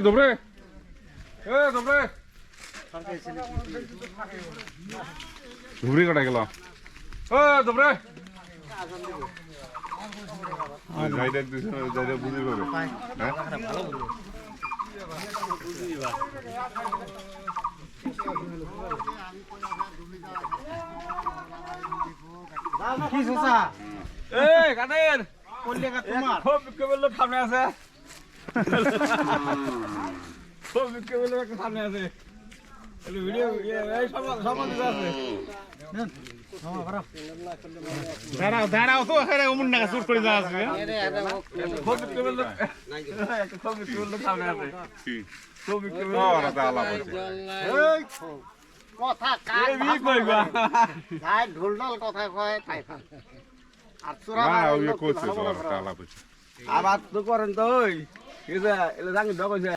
Dobre. Dobre. Dobre কাটা গেলাম। Dobre. যাই দেখ দিছ যাই দেখ বুঝি পাবে। কি সোসা এই কাদের কোল্লে কা তোমার খুব কেবল লোক সামনে আছে খুব কেবল লোক সামনে আছে এই ভিডিও এই সব দিতে আছে দাঁড়াও তো এখানে অমন না শুট করে যাওয়া আছে খুব কেবল লোক একটা খুব কেবল লোক সামনে আছে খুব কেবল ওরা তালা বলছে। এই কথা কাজ এই বি কই গা ভাই ঢোলঢাল কথা কয় তাই আর চোরা না ওই কইছে তো তালা বলছে। আবার তো করেন তো ওই এই যে এলে জানি দকইছে